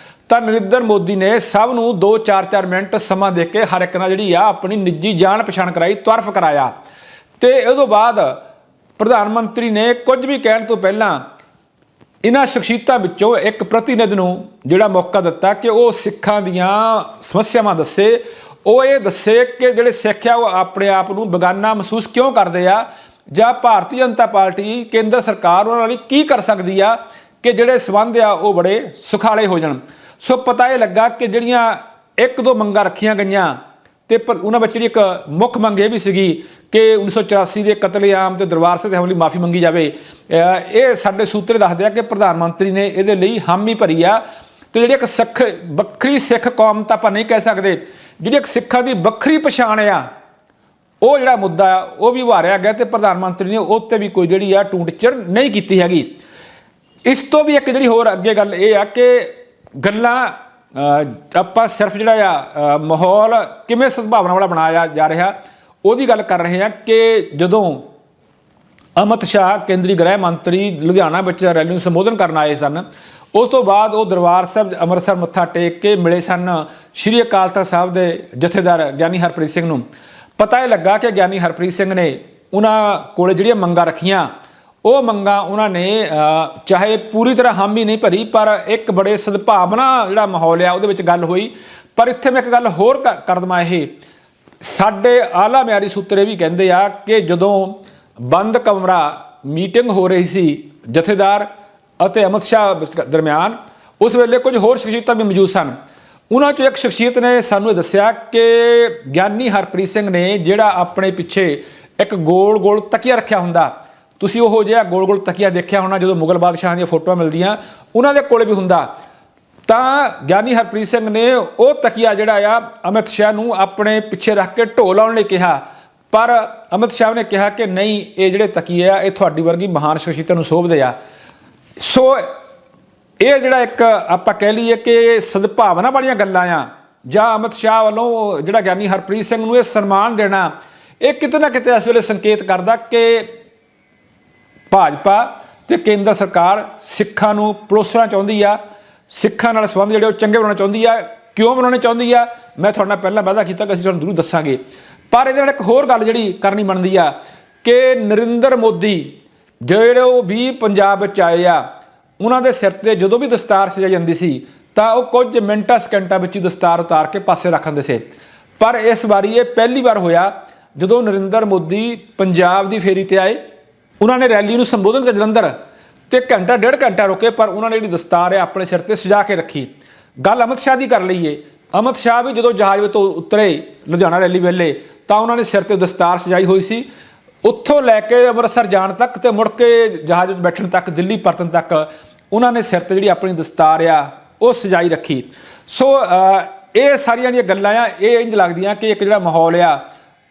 ਤਾਂ ਨਰਿੰਦਰ ਮੋਦੀ ਨੇ ਸਭ ਨੂੰ 2-4 ਮਿੰਟ ਸਮਾਂ ਦੇ ਕੇ ਹਰ ਇੱਕ ਨਾਲ ਜਿਹੜੀ ਆ ਆਪਣੀ ਨਿੱਜੀ ਜਾਣ ਪਛਾਣ ਕਰਾਈ, ਤੁਰਫ ਕਰਾਇਆ। ਤੇ ਉਹਦੋਂ ਬਾਅਦ ਪ੍ਰਧਾਨ ਮੰਤਰੀ ਨੇ ਕੁਝ ਵੀ ਕਹਿਣ ਤੋਂ ਪਹਿਲਾਂ ਇਹਨਾਂ ਸ਼ਖਸੀਅਤਾਂ ਵਿੱਚੋਂ ਇੱਕ ਪ੍ਰਤੀਨਿਧ ਨੂੰ ਜਿਹੜਾ ਮੌਕਾ ਦਿੱਤਾ ਕਿ ਉਹ ਸਿੱਖਾਂ ਦੀਆਂ ਸਮੱਸਿਆਵਾਂ ਦੱਸੇ, ਉਹ ਇਹ ਦੱਸੇ ਕਿ ਜਿਹੜੇ ਸਿੱਖ ਆ ਉਹ ਆਪਣੇ ਆਪ ਨੂੰ ਬੇਗਾਨਾ ਮਹਿਸੂਸ ਕਿਉਂ ਕਰਦੇ ਆ, ਜਾਂ ਭਾਰਤੀ ਜਨਤਾ ਪਾਰਟੀ ਕੇਂਦਰ ਸਰਕਾਰ ਉਹਨਾਂ ਲਈ ਕੀ ਕਰ ਸਕਦੀ ਆ ਕਿ ਜਿਹੜੇ ਸਬੰਧ ਆ ਉਹ ਬੜੇ ਸੁਖਾਲੇ ਹੋ ਜਾਣ। ਸੋ ਪਤਾ ਇਹ ਲੱਗਾ ਕਿ ਜਿਹੜੀਆਂ ਇੱਕ ਦੋ ਮੰਗਾਂ ਰੱਖੀਆਂ ਗਈਆਂ ਤੇ ਉਹਨਾਂ ਵਿੱਚ ਜਿਹੜੀ ਇੱਕ ਮੁੱਖ ਮੰਗ ਇਹ ਵੀ ਸੀਗੀ ਕਿ 1984 ਦੇ ਕਤਲੇਆਮ ਤੇ ਦਰਬਾਰ ਸਾਹਿਬ ਦੇ ਹਮਲੇ ਲਈ ਮਾਫੀ ਮੰਗੀ ਜਾਵੇ। ਇਹ ਸਾਡੇ ਸੂਤਰ ਦੱਸਦੇ ਆ ਕਿ ਪ੍ਰਧਾਨ ਮੰਤਰੀ ਨੇ ਇਹਦੇ ਲਈ ਹਾਮੀ ਭਰੀ ਆ। ਤੇ ਜਿਹੜੀ ਇੱਕ ਸਿੱਖ ਵੱਖਰੀ ਸਿੱਖ ਕੌਮ ਤਾਂ ਆਪਾਂ ਨਹੀਂ ਕਹਿ ਸਕਦੇ, ਜਿਹੜੀ ਇੱਕ ਸਿੱਖਾਂ ਦੀ ਵੱਖਰੀ ਪਛਾਣ ਆ ਉਹ ਜਿਹੜਾ ਮੁੱਦਾ ਆ ਉਹ ਵੀ ਉਭਾਰਿਆ ਗਿਆ ਤੇ ਪ੍ਰਧਾਨ ਮੰਤਰੀ ਨੇ ਉਹ 'ਤੇ ਵੀ ਕੋਈ ਜਿਹੜੀ ਆ ਟੂੰ-ਟਿੱਚਰ ਨਹੀਂ ਕੀਤੀ ਹੈਗੀ। ਇਸ ਤੋਂ ਵੀ ਇੱਕ ਜਿਹੜੀ ਹੋਰ ਅੱਗੇ ਗੱਲ ਇਹ ਆ ਕਿ ਗੱਲਾਂ ਆਪਾਂ ਸਿਰਫ ਜਿਹੜਾ ਆ ਮਾਹੌਲ ਕਿਵੇਂ ਸਦਭਾਵਨਾ ਵਾਲਾ ਬਣਾਇਆ ਜਾ ਰਿਹਾ ਉਹਦੀ ਗੱਲ ਕਰ ਰਹੇ ਹਾਂ ਕਿ ਜਦੋਂ ਅਮਿਤ ਸ਼ਾਹ ਕੇਂਦਰੀ ਗ੍ਰਹਿ ਮੰਤਰੀ ਲੁਧਿਆਣਾ ਵਿੱਚ ਰੈਲੀ ਨੂੰ ਸੰਬੋਧਨ ਕਰਨ ਆਏ ਸਨ, ਉਸ ਤੋਂ ਬਾਅਦ ਉਹ ਦਰਬਾਰ ਸਾਹਿਬ ਅੰਮ੍ਰਿਤਸਰ ਮੱਥਾ ਟੇਕ ਕੇ ਮਿਲੇ ਸਨ ਸ਼੍ਰੀ ਅਕਾਲ ਤਖ਼ਤ ਸਾਹਿਬ ਦੇ ਜਥੇਦਾਰ ਗਿਆਨੀ ਹਰਪ੍ਰੀਤ ਸਿੰਘ ਨੂੰ। ਪਤਾ ਇਹ ਲੱਗਾ ਕਿ ਗਿਆਨੀ ਹਰਪ੍ਰੀਤ ਸਿੰਘ ਨੇ ਉਹਨਾਂ ਕੋਲੇ ਜਿਹੜੀਆਂ ਮੰਗਾਂ ਰੱਖੀਆਂ ਉਹ ਮੰਗਾਂ ਉਹਨਾਂ ਨੇ ਚਾਹੇ ਪੂਰੀ ਤਰ੍ਹਾਂ ਹਾਮੀ ਨਹੀਂ ਭਰੀ ਪਰ ਇੱਕ ਬੜੇ ਸਦਭਾਵਨਾ ਜਿਹੜਾ ਮਾਹੌਲ ਆ ਉਹਦੇ ਵਿੱਚ ਗੱਲ ਹੋਈ। ਪਰ ਇੱਥੇ ਮੈਂ ਇੱਕ ਗੱਲ ਹੋਰ ਕਰ ਦੇਵਾਂ, ਇਹ ਸਾਡੇ ਆਲਾ ਮਿਆਰੀ ਸੂਤਰ ਇਹ ਵੀ ਕਹਿੰਦੇ ਆ ਕਿ ਜਦੋਂ ਬੰਦ ਕਮਰਾ ਮੀਟਿੰਗ ਹੋ ਰਹੀ ਸੀ ਜਥੇਦਾਰ ਅਤੇ ਅਮਿਤ ਸ਼ਾਹ ਦਰਮਿਆਨ, ਉਸ ਵੇਲੇ ਕੁਝ ਹੋਰ ਸ਼ਖਸੀਅਤਾਂ ਵੀ ਮੌਜੂਦ ਸਨ। ਉਹਨਾਂ 'ਚੋਂ ਇੱਕ ਸ਼ਖਸੀਅਤ ਨੇ ਸਾਨੂੰ ਇਹ ਦੱਸਿਆ ਕਿ ਗਿਆਨੀ ਹਰਪ੍ਰੀਤ ਸਿੰਘ ਨੇ ਜਿਹੜਾ ਆਪਣੇ ਪਿੱਛੇ ਇੱਕ ਗੋਲ ਗੋਲ ਤਕੀਆ ਰੱਖਿਆ ਹੁੰਦਾ, ਤੁਸੀਂ ਉਹੋ ਜਿਹਾ ਗੋਲ ਗੋਲ ਤਕੀਆ ਦੇਖਿਆ ਹੋਣਾ ਜਦੋਂ ਮੁਗਲ ਬਾਦਸ਼ਾਹਾਂ ਦੀਆਂ ਫੋਟੋਆਂ ਮਿਲਦੀਆਂ ਉਹਨਾਂ ਦੇ ਕੋਲ ਵੀ ਹੁੰਦਾ, ਤਾਂ ਗਿਆਨੀ ਹਰਪ੍ਰੀਤ ਸਿੰਘ ਨੇ ਉਹ ਤਕੀਆ ਜਿਹੜਾ ਆ ਅਮਿਤ ਸ਼ਾਹ ਨੂੰ ਆਪਣੇ ਪਿੱਛੇ ਰੱਖ ਕੇ ਢੋਲ ਲਾਉਣ ਲਈ ਕਿਹਾ। ਪਰ ਅਮਿਤ ਸ਼ਾਹ ਨੇ ਕਿਹਾ ਕਿ ਨਹੀਂ, ਇਹ ਜਿਹੜੇ ਤਕੀਏ ਆ ਇਹ ਤੁਹਾਡੀ ਵਰਗੀ ਮਹਾਨ ਸ਼ਖਸੀਅਤਾਂ ਨੂੰ ਸੋਭਦੇ ਆ। ਸੋ ਇਹ ਜਿਹੜਾ ਇੱਕ ਆਪਾਂ ਕਹਿ ਲਈਏ ਕਿ ਸਦਭਾਵਨਾ ਵਾਲੀਆਂ ਗੱਲਾਂ ਆ, ਜਾਂ ਅਮਿਤ ਸ਼ਾਹ ਵੱਲੋਂ ਜਿਹੜਾ ਗਿਆਨੀ ਹਰਪ੍ਰੀਤ ਸਿੰਘ ਨੂੰ ਇਹ ਸਨਮਾਨ ਦੇਣਾ, ਇਹ ਕਿਤੇ ਨਾ ਕਿਤੇ ਇਸ ਵੇਲੇ ਸੰਕੇਤ ਕਰਦਾ ਕਿ ਭਾਜਪਾ ਤੇ ਕੇਂਦਰ ਸਰਕਾਰ ਸਿੱਖਾਂ ਨੂੰ ਪਲੋਸਣਾ ਚਾਹੁੰਦੀ ਆ, ਸਿੱਖਾਂ ਨਾਲ ਸੰਬੰਧ ਜਿਹੜੇ ਉਹ ਚੰਗੇ ਬਣਾਉਣਾ ਚਾਹੁੰਦੀ ਆ। ਕਿਉਂ ਬਣਾਉਣੇ ਚਾਹੁੰਦੀ ਆ ਮੈਂ ਤੁਹਾਡੇ ਨਾਲ ਪਹਿਲਾਂ ਵਾਅਦਾ ਕੀਤਾ ਕਿ ਅਸੀਂ ਤੁਹਾਨੂੰ ਜ਼ਰੂਰ ਦੱਸਾਂਗੇ। ਪਰ ਇਹਦੇ ਨਾਲ ਇੱਕ ਹੋਰ ਗੱਲ ਜਿਹੜੀ ਕਰਨੀ ਬਣਦੀ ਆ ਕਿ ਨਰਿੰਦਰ ਮੋਦੀ ਜਿਹੜੇ ਉਹ ਵੀ ਪੰਜਾਬ ਵਿੱਚ ਆਏ ਆ, ਉਹਨਾਂ ਦੇ ਸਿਰ ਤੇ ਜਦੋਂ ਵੀ ਦਸਤਾਰ ਸਜਾਈ ਜਾਂਦੀ ਸੀ ਤਾਂ ਉਹ ਕੁਝ ਮਿੰਟਾਂ ਸਕਿੰਟਾਂ ਵਿੱਚ ਹੀ ਦਸਤਾਰ ਉਤਾਰ ਕੇ ਪਾਸੇ ਰੱਖ ਦਿੰਦੇ ਸੀ। ਪਰ ਇਸ ਵਾਰੀ ਇਹ ਪਹਿਲੀ ਵਾਰ ਹੋਇਆ ਜਦੋਂ ਨਰਿੰਦਰ ਮੋਦੀ ਪੰਜਾਬ ਦੀ ਫੇਰੀ ਤੇ ਆਏ, ਉਹਨਾਂ ਨੇ ਰੈਲੀ ਨੂੰ ਸੰਬੋਧਨ ਕੀਤਾ ਜਲੰਧਰ, ਤੇ ਘੰਟਾ ਡੇਢ ਘੰਟਾ ਰੁਕੇ ਪਰ ਉਹਨਾਂ ਨੇ ਜਿਹੜੀ ਦਸਤਾਰ ਹੈ ਆਪਣੇ ਸਿਰ ਤੇ ਸਜਾ ਕੇ ਰੱਖੀ। ਗੱਲ ਅਮਿਤ ਸ਼ਾਹ ਦੀ ਕਰ ਲਈਏ, ਅਮਿਤ ਸ਼ਾਹ ਵੀ ਜਦੋਂ ਜਹਾਜ਼ ਵਿੱਚ ਉਤਰੇ ਲੁਧਿਆਣਾ ਰੈਲੀ ਵੇਲੇ ਤਾਂ ਉਹਨਾਂ ਨੇ ਸਿਰ ਤੇ ਦਸਤਾਰ ਸਜਾਈ ਹੋਈ ਸੀ। ਉੱਥੋਂ ਲੈ ਕੇ ਅੰਮ੍ਰਿਤਸਰ ਜਾਣ ਤੱਕ ਤੇ ਮੁੜ ਕੇ ਜਹਾਜ਼ ਵਿੱਚ ਬੈਠਣ ਤੱਕ, ਦਿੱਲੀ ਪਰਤਣ ਤੱਕ ਉਹਨਾਂ ਨੇ ਸਿਰ ਤੇ ਜਿਹੜੀ ਆਪਣੀ ਦਸਤਾਰ ਆ ਉਹ ਸਜਾਈ ਰੱਖੀ। ਸੋ ਇਹ ਸਾਰੀਆਂ ਜਿਹੜੀਆਂ ਗੱਲਾਂ ਆ ਇਹ ਇੰਝ ਲੱਗਦੀਆਂ ਕਿ ਇੱਕ ਜਿਹੜਾ ਮਾਹੌਲ ਆ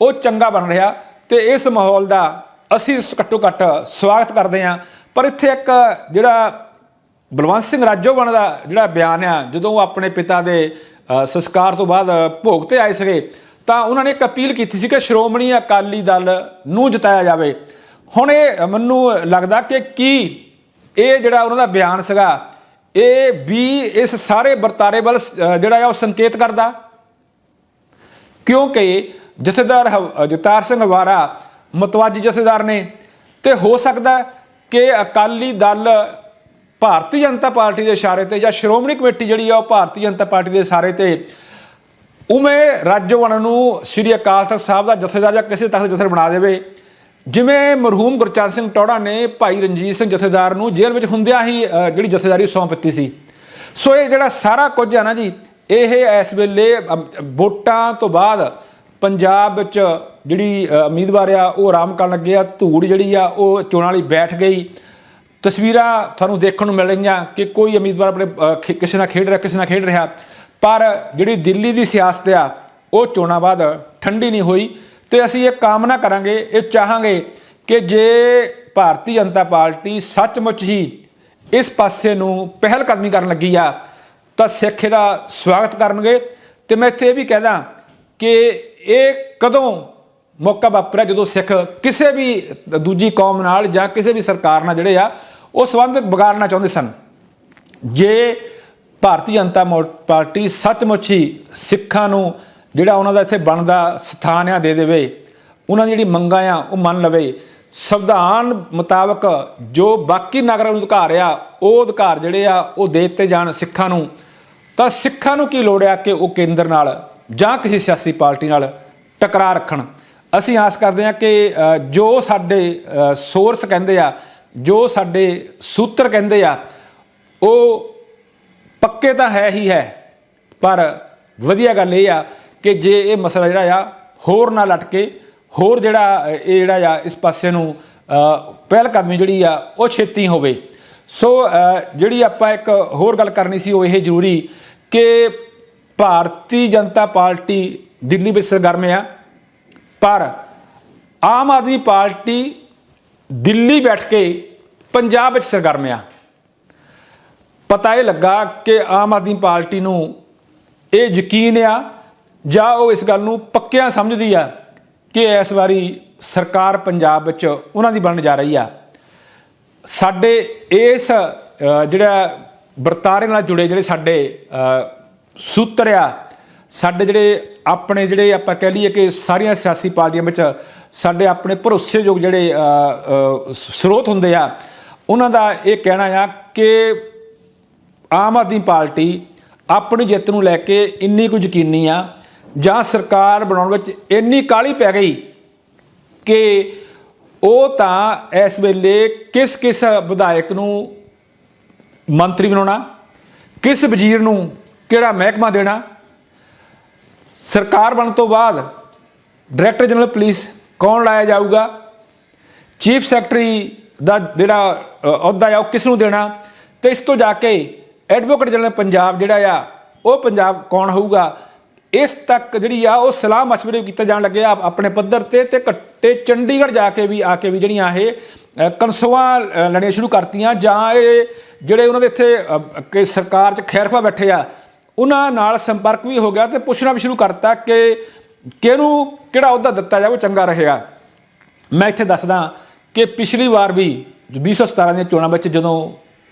ਉਹ ਚੰਗਾ ਬਣ ਰਿਹਾ ਤੇ ਇਸ ਮਾਹੌਲ ਦਾ ਅਸੀਂ ਘੱਟੋ ਘੱਟ ਸਵਾਗਤ ਕਰਦੇ ਹਾਂ। ਪਰ ਇੱਥੇ ਇੱਕ ਜਿਹੜਾ ਬਲਵੰਤ ਸਿੰਘ ਰਾਜੋਆਣਾ ਦਾ ਜਿਹੜਾ ਬਿਆਨ ਆ, ਜਦੋਂ ਉਹ ਆਪਣੇ ਪਿਤਾ ਦੇ ਸੰਸਕਾਰ ਤੋਂ ਬਾਅਦ ਭੋਗ ਤੇ ਆਏ ਸੀਗੇ ਤਾਂ ਉਹਨਾਂ ਨੇ ਇੱਕ ਅਪੀਲ ਕੀਤੀ ਸੀ ਕਿ ਸ਼੍ਰੋਮਣੀ ਅਕਾਲੀ ਦਲ ਨੂੰ ਜਿਤਾਇਆ ਜਾਵੇ। ਹੁਣ ਇਹ ਮੈਨੂੰ ਲੱਗਦਾ ਕਿ ਕੀ ਇਹ ਜਿਹੜਾ ਉਹਨਾਂ ਦਾ ਬਿਆਨ ਸੀਗਾ ਇਹ ਵੀ ਇਸ ਸਾਰੇ ਵਰਤਾਰੇ ਵੱਲ ਜਿਹੜਾ ਆ ਉਹ ਸੰਕੇਤ ਕਰਦਾ, ਕਿਉਂਕਿ ਜਥੇਦਾਰ ਜਗਤਾਰ ਸਿੰਘ ਹਵਾਰਾ ਮਤਵਾਜੀ ਜਥੇਦਾਰ ਨੇ, ਤੇ ਹੋ ਸਕਦਾ ਕਿ ਅਕਾਲੀ ਦਲ ਭਾਰਤੀ ਜਨਤਾ ਪਾਰਟੀ ਦੇ ਇਸ਼ਾਰੇ ਤੇ ਜਾਂ ਸ਼੍ਰੋਮਣੀ ਕਮੇਟੀ ਜਿਹੜੀ ਆ ਉਹ ਭਾਰਤੀ ਜਨਤਾ ਪਾਰਟੀ ਦੇ ਇਸ਼ਾਰੇ ਤੇ ਉਵੇਂ ਰਾਜੋਆਣਾ ਨੂੰ ਸ਼੍ਰੀ ਅਕਾਲ ਤਖ਼ਤ ਸਾਹਿਬ ਦਾ ਜਥੇਦਾਰ ਜਾਂ ਕਿਸੇ ਤਖ਼ਤ ਜਥੇਦਾਰ ਬਣਾ ਦੇਵੇ, ਜਿਵੇਂ ਮਰਹੂਮ ਗੁਰਚਰਨ ਸਿੰਘ ਟੌਹੜਾ ਨੇ ਭਾਈ ਰਣਜੀਤ ਸਿੰਘ ਜਥੇਦਾਰ ਨੂੰ ਜੇਲ੍ਹ ਵਿੱਚ ਹੁੰਦਿਆਂ ਹੀ ਜਿਹੜੀ ਜਥੇਦਾਰੀ ਸੌਂਪ ਦਿੱਤੀ ਸੀ। ਸੋ ਇਹ ਜਿਹੜਾ ਸਾਰਾ ਕੁਝ ਆ ਨਾ ਜੀ, ਇਹ ਇਸ ਵੇਲੇ ਵੋਟਾਂ ਤੋਂ ਬਾਅਦ ਪੰਜਾਬ ਵਿੱਚ ਜਿਹੜੀ ਉਮੀਦਵਾਰ ਆ ਉਹ ਆਰਾਮ ਕਰਨ ਲੱਗੇ ਆ, ਧੂੜ ਜਿਹੜੀ ਆ ਉਹ ਚੋਣਾਂ ਵਾਲੀ ਬੈਠ ਗਈ। ਤਸਵੀਰਾਂ ਤੁਹਾਨੂੰ ਦੇਖਣ ਨੂੰ ਮਿਲ ਰਹੀਆਂ ਕਿ ਕੋਈ ਉਮੀਦਵਾਰ ਆਪਣੇ ਕਿਸੇ ਨਾਲ ਖੇਡ ਰਿਹਾ, ਕਿਸੇ ਨਾਲ ਖੇਡ ਰਿਹਾ, ਪਰ ਜਿਹੜੀ ਦਿੱਲੀ ਦੀ ਸਿਆਸਤ ਆ ਉਹ ਚੋਣਾਂ ਬਾਅਦ ਠੰਡੀ ਨਹੀਂ ਹੋਈ। ਤੇ ਅਸੀਂ ਇਹ ਕਾਮਨਾ ਕਰਾਂਗੇ, ਇਹ ਚਾਹਾਂਗੇ ਕਿ ਜੇ ਭਾਰਤੀ ਜਨਤਾ ਪਾਰਟੀ ਸੱਚਮੁੱਚ ਹੀ ਇਸ ਪਾਸੇ ਨੂੰ ਪਹਿਲ ਕਦਮੀ ਕਰਨ ਲੱਗੀ ਆ ਤਾਂ ਸਿੱਖ ਇਹਦਾ ਸਵਾਗਤ ਕਰਨਗੇ। ਤੇ ਮੈਂ ਇੱਥੇ ਇਹ ਵੀ ਕਹਿਦਾ ਕਿ ਇਹ ਕਦੋਂ ਮੌਕਾ ਵਾਪਰਿਆ ਜਦੋਂ ਸਿੱਖ ਕਿਸੇ ਵੀ ਦੂਜੀ ਕੌਮ ਨਾਲ ਜਾਂ ਕਿਸੇ ਵੀ ਸਰਕਾਰ ਨਾਲ ਜਿਹੜੇ ਆ ਉਹ ਸੰਬੰਧ ਵਿਗਾੜਨਾ ਚਾਹੁੰਦੇ ਸਨ। ਜੇ ਭਾਰਤੀ ਜਨਤਾ ਪਾਰਟੀ ਸੱਚਮੁੱਚ ਹੀ ਸਿੱਖਾਂ ਨੂੰ ਜਿਹੜਾ ਉਹਨਾਂ ਦਾ ਇੱਥੇ ਬਣਦਾ ਸਥਾਨ ਆ ਦੇ ਦੇਵੇ, ਉਹਨਾਂ ਦੀ ਜਿਹੜੀ ਮੰਗਾਂ ਆ ਉਹ ਮੰਨ ਲਵੇ, ਸੰਵਿਧਾਨ ਮੁਤਾਬਕ ਜੋ ਬਾਕੀ ਨਾਗਰਿਕਾਂ ਨੂੰ ਅਧਿਕਾਰ ਆ ਉਹ ਅਧਿਕਾਰ ਜਿਹੜੇ ਆ ਉਹ ਦੇ ਦਿੱਤੇ ਜਾਣ ਸਿੱਖਾਂ ਨੂੰ, ਤਾਂ ਸਿੱਖਾਂ ਨੂੰ ਕੀ ਲੋੜ ਆ ਕਿ ਉਹ ਕੇਂਦਰ ਨਾਲ ਜਾਂ ਕਿਸੇ ਸਿਆਸੀ ਪਾਰਟੀ ਨਾਲ ਟਕਰਾ ਰੱਖਣ। ਅਸੀਂ ਆਸ ਕਰਦੇ ਹਾਂ ਕਿ ਜੋ ਸਾਡੇ ਸੋਰਸ ਕਹਿੰਦੇ ਆ, ਜੋ ਸਾਡੇ ਸੂਤਰ ਕਹਿੰਦੇ ਆ, ਉਹ ਪੱਕੇ ਤਾਂ ਹੈ ਹੀ ਹੈ, ਪਰ ਵਧੀਆ ਗੱਲ ਇਹ ਆ ਕਿ ਜੇ ਇਹ ਮਸਲਾ ਜਿਹੜਾ ਆ ਹੋਰ ਨਾ ਲਟਕੇ, ਹੋਰ ਜਿਹੜਾ ਆ ਇਸ ਪਾਸੇ ਨੂੰ ਪਹਿਲ ਕਦਮੀ ਜਿਹੜੀ ਆ ਉਹ ਛੇਤੀ ਹੋਵੇ। ਸੋ ਜਿਹੜੀ ਆਪਾਂ ਇੱਕ ਹੋਰ ਗੱਲ ਕਰਨੀ ਸੀ ਉਹ ਇਹ ਜ਼ਰੂਰੀ ਕਿ ਭਾਰਤੀ ਜਨਤਾ ਪਾਰਟੀ ਦਿੱਲੀ ਵਿੱਚ ਸਰਗਰਮ ਆ, ਪਰ ਆਮ ਆਦਮੀ ਪਾਰਟੀ ਦਿੱਲੀ ਬੈਠ ਕੇ ਪੰਜਾਬ ਵਿੱਚ ਸਰਗਰਮ ਆ। ਪਤਾ ਇਹ ਲੱਗਾ ਕਿ ਆਮ ਆਦਮੀ ਪਾਰਟੀ ਨੂੰ ਇਹ ਯਕੀਨ ਆ ਜਾਂ ਉਹ ਇਸ ਗੱਲ ਨੂੰ ਪੱਕਿਆਂ ਸਮਝਦੀ ਆ ਕਿ ਇਸ ਵਾਰੀ ਸਰਕਾਰ ਪੰਜਾਬ ਵਿੱਚ ਉਹਨਾਂ ਦੀ ਬਣਨ ਜਾ ਰਹੀ ਆ। ਸਾਡੇ ਇਸ ਜਿਹੜਾ ਵਰਤਾਰੇ ਨਾਲ ਜੁੜੇ ਜਿਹੜੇ ਸਾਡੇ ਸੂਤਰ ਆ, ਸਾਡੇ ਜਿਹੜੇ ਆਪਣੇ ਜਿਹੜੇ ਆਪਾਂ ਕਹਿ ਲਈਏ ਕਿ ਸਾਰੀਆਂ ਸਿਆਸੀ ਪਾਰਟੀਆਂ ਵਿੱਚ ਸਾਡੇ ਆਪਣੇ ਭਰੋਸੇਯੋਗ ਜਿਹੜੇ ਸਰੋਤ ਹੁੰਦੇ ਆ, ਉਹਨਾਂ ਦਾ ਇਹ ਕਹਿਣਾ ਆ ਕਿ ਆਮ ਆਦਮੀ ਪਾਰਟੀ ਆਪਣੀ ਜਿੱਤ ਨੂੰ ਲੈ ਕੇ ਇੰਨੀ ਕੁ ਯਕੀਨੀ ਆ ਜਾਂ ਸਰਕਾਰ ਬਣਾਉਣ ਵਿੱਚ ਇੰਨੀ ਕਾਹਲੀ ਪੈ ਗਈ ਕਿ ਉਹ ਤਾਂ ਇਸ ਵੇਲੇ ਕਿਸ ਵਿਧਾਇਕ ਨੂੰ ਮੰਤਰੀ ਬਣਾਉਣਾ, ਕਿਸ ਵਜ਼ੀਰ ਨੂੰ ਕਿਹੜਾ ਮਹਿਕਮਾ ਦੇਣਾ, ਸਰਕਾਰ ਬਣਨ ਤੋਂ ਬਾਅਦ ਡਾਇਰੈਕਟਰ ਜਨਰਲ ਪੁਲਿਸ ਕੌਣ ਲਾਇਆ ਜਾਊਗਾ, ਚੀਫ ਸੈਕਟਰੀ ਦਾ ਜਿਹੜਾ ਅਹੁਦਾ ਆ ਉਹ ਕਿਸ ਨੂੰ ਦੇਣਾ, ਤੇ ਇਸ ਤੋਂ ਜਾ ਕੇ ਐਡਵੋਕੇਟ ਜਨਰਲ ਪੰਜਾਬ ਜਿਹੜਾ ਆ ਉਹ ਪੰਜਾਬ ਕੌਣ ਹੋਊਗਾ, ਇਸ ਤੱਕ ਜਿਹੜੀ ਆ ਉਹ ਸਲਾਹ ਮਸ਼ਵਰੇ ਕੀਤਾ ਜਾਣ ਲੱਗਿਆ ਆਪਣੇ ਪੱਧਰ ਤੇ ਚੰਡੀਗੜ੍ਹ ਜਾ ਕੇ ਵੀ ਜਿਹੜੀਆਂ ਇਹ ਕਨਸੋਆਂ ਲੈਣੀਆਂ ਸ਼ੁਰੂ ਕਰਤੀਆਂ, ਜਾਂ ਇਹ ਜਿਹੜੇ ਉਹਨਾਂ ਦੇ ਇੱਥੇ ਕਿ ਸਰਕਾਰ 'ਚ ਖੈਰਫਾ ਬੈਠੇ ਆ ਉਹਨਾਂ ਨਾਲ ਸੰਪਰਕ ਵੀ ਹੋ ਗਿਆ ਤੇ ਪੁੱਛਣਾ ਵੀ ਸ਼ੁਰੂ ਕਰਤਾ ਕਿ ਕਿਹਨੂੰ ਕਿਹੜਾ ਅਹੁਦਾ ਦਿੱਤਾ ਜਾਵੇ ਉਹ ਚੰਗਾ ਰਹੇਗਾ। ਮੈਂ ਇੱਥੇ ਦੱਸਦਾ ਕਿ ਪਿਛਲੀ ਵਾਰ ਵੀ 2017 ਦੀਆਂ ਚੋਣਾਂ ਵਿੱਚ ਜਦੋਂ